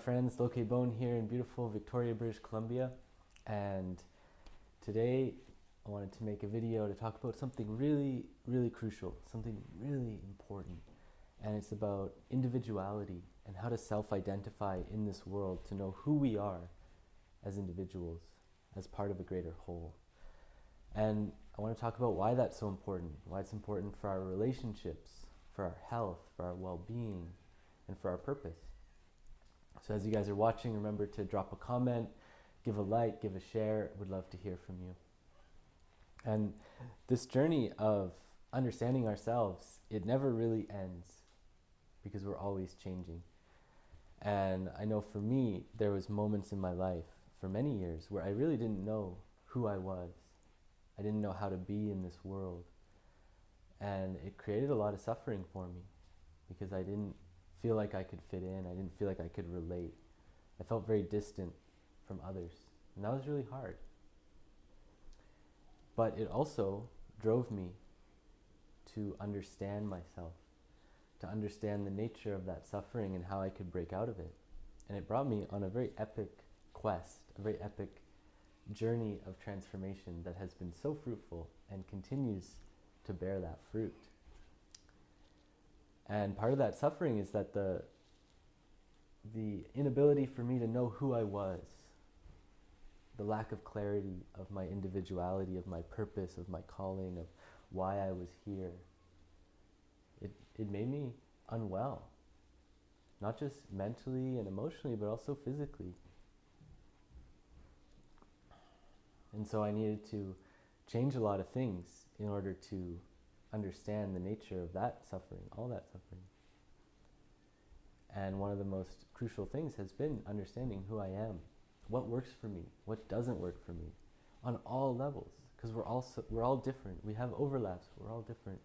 Friends, Lokay here in beautiful Victoria, British Columbia, and today I wanted to make a video to talk about something really crucial, something really important, and it's about individuality and how to self-identify in this world to know who we are as individuals, as part of a greater whole. And I want to talk about why that's so important, why it's important for our relationships, for our health, for our well-being, and for our purpose. So as you guys are watching, remember to drop a comment, give a like, give a share. Would love to hear from you. And this journey of understanding ourselves, it never really ends because we're always changing. And I know for me, there was moments in my life for many years where I really didn't know who I was. I didn't know how to be in this world. And it created a lot of suffering for me because I didn't feel like I could fit in. I didn't feel like I could relate. I felt very distant from others. And that was really hard. But it also drove me to understand myself, to understand the nature of that suffering and how I could break out of it. And it brought me on a very epic quest, a very epic journey of transformation that has been so fruitful and continues to bear that fruit. And part of that suffering is that the inability for me to know who I was, the lack of clarity of my individuality, of my purpose, of my calling, of why I was here, it made me unwell, not just mentally and emotionally, but also physically. And so I needed to change a lot of things in order to understand the nature of that suffering, all that suffering. And one of the most crucial things has been understanding who I am, what works for me, what doesn't work for me, on all levels, because we're all different. We have overlaps. We're all different.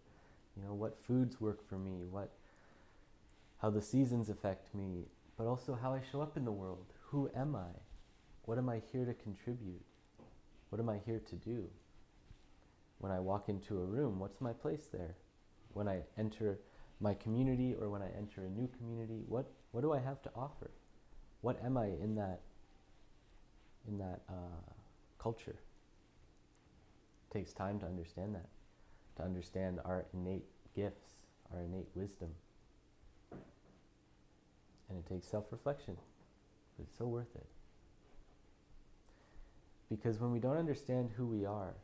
You know, what foods work for me, how the seasons affect me, but also how I show up in the world. Who am I? What am I here to contribute? What am I here to do? When I walk into a room, what's my place there? When I enter my community or when I enter a new community, what do I have to offer? What am I in that culture? It takes time to understand that, to understand our innate gifts, our innate wisdom. And it takes self-reflection, but it's so worth it. Because when we don't understand who we are,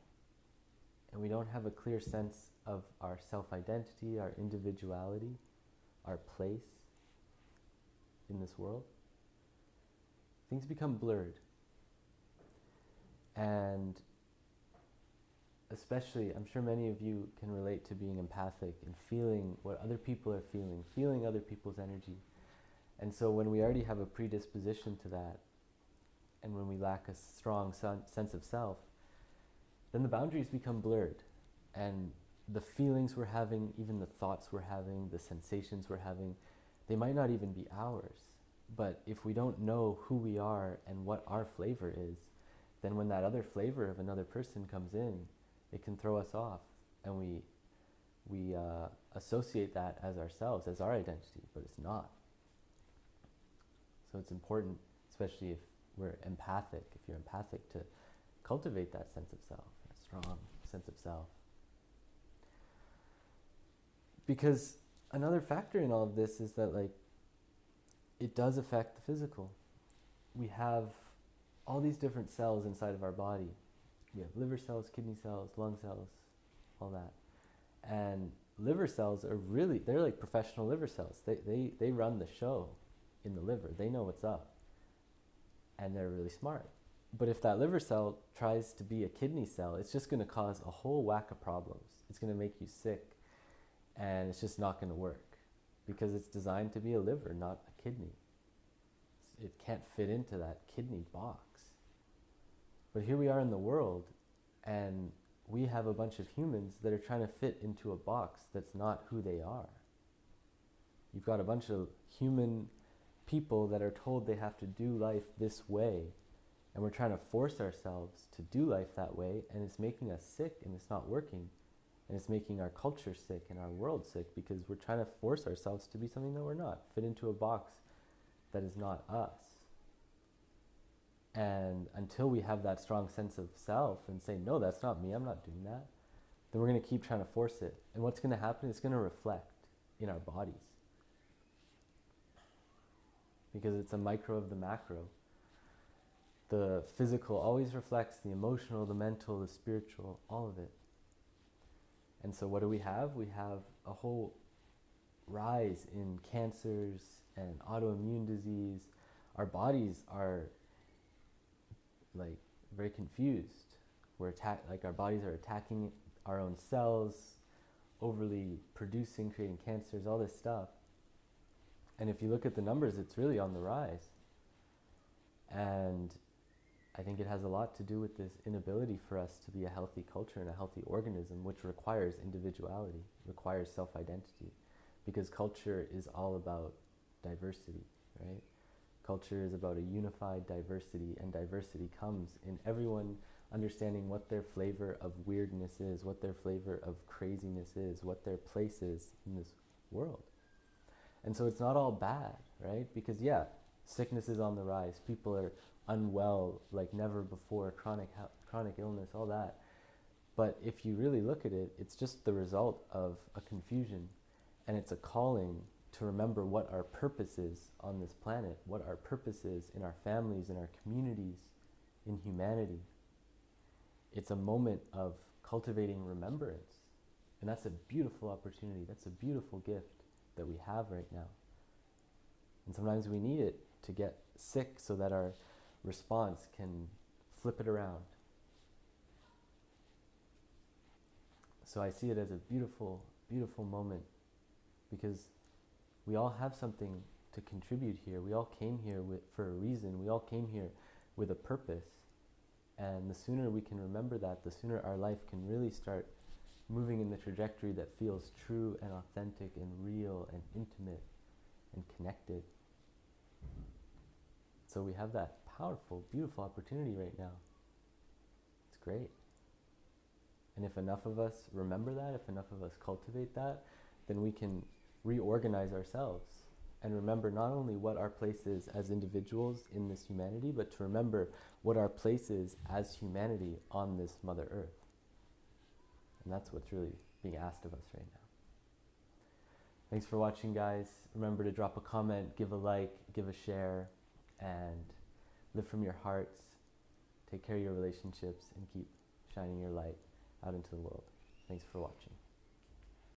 and we don't have a clear sense of our self-identity, our individuality, our place in this world, things become blurred. And especially, I'm sure many of you can relate to being empathic and feeling what other people are feeling other people's energy. And so when we already have a predisposition to that, and when we lack a strong sense of self, then the boundaries become blurred, and the feelings we're having, even the thoughts we're having, the sensations we're having, they might not even be ours. But if we don't know who we are and what our flavor is, then when that other flavor of another person comes in, it can throw us off, and we associate that as ourselves, as our identity, but it's not. So it's important, especially if we're empathic, if you're empathic, to cultivate that sense of self, a strong sense of self. Because another factor in all of this is that it does affect the physical. We have all these different cells inside of our body. We have liver cells, kidney cells, lung cells, all that. And liver cells are they're like professional liver cells. They run the show in the liver. They know what's up. And they're really smart. But if that liver cell tries to be a kidney cell, it's just going to cause a whole whack of problems. It's going to make you sick, and it's just not going to work because it's designed to be a liver, not a kidney. It can't fit into that kidney box. But here we are in the world, and we have a bunch of humans that are trying to fit into a box that's not who they are. You've got a bunch of human people that are told they have to do life this way, and we're trying to force ourselves to do life that way, and it's making us sick, and it's not working. And it's making our culture sick and our world sick because we're trying to force ourselves to be something that we're not, fit into a box that is not us. And until we have that strong sense of self and say, no, that's not me, I'm not doing that, then we're going to keep trying to force it. And what's going to happen is it's going to reflect in our bodies. Because it's a micro of the macro. The physical always reflects the emotional, the mental, the spiritual, all of it. And so what do? We have a whole rise in cancers and autoimmune disease. Our bodies are like very confused. Our bodies are attacking our own cells, overly producing, creating cancers, all this stuff. And if you look at the numbers, it's really on the rise. And I think it has a lot to do with this inability for us to be a healthy culture and a healthy organism, which requires individuality, requires self-identity, because culture is all about diversity, right? Culture is about a unified diversity, and diversity comes in everyone understanding what their flavor of weirdness is, what their flavor of craziness is, what their place is in this world. And so it's not all bad, right? Because yeah, sickness is on the rise. People are unwell like never before, chronic illness, all that. But if you really look at it, it's just the result of a confusion, and it's a calling to remember what our purpose is on this planet, what our purpose is in our families, in our communities, in humanity. It's a moment of cultivating remembrance. And that's a beautiful opportunity. That's a beautiful gift that we have right now. And sometimes we need it to get sick so that our response can flip it around. So I see it as a beautiful, beautiful moment, because we all have something to contribute here. We all came here for a reason. We all came here with a purpose. And the sooner we can remember that, the sooner our life can really start moving in the trajectory that feels true and authentic and real and intimate and connected. So we have that powerful, beautiful opportunity right now. It's great. And if enough of us remember that, if enough of us cultivate that, then we can reorganize ourselves and remember not only what our place is as individuals in this humanity, but to remember what our place is as humanity on this Mother Earth. And that's what's really being asked of us right now. Thanks for watching, guys. Remember to drop a comment, give a like, give a share, and live from your hearts. Take care of your relationships and keep shining your light out into the world. Thanks for watching.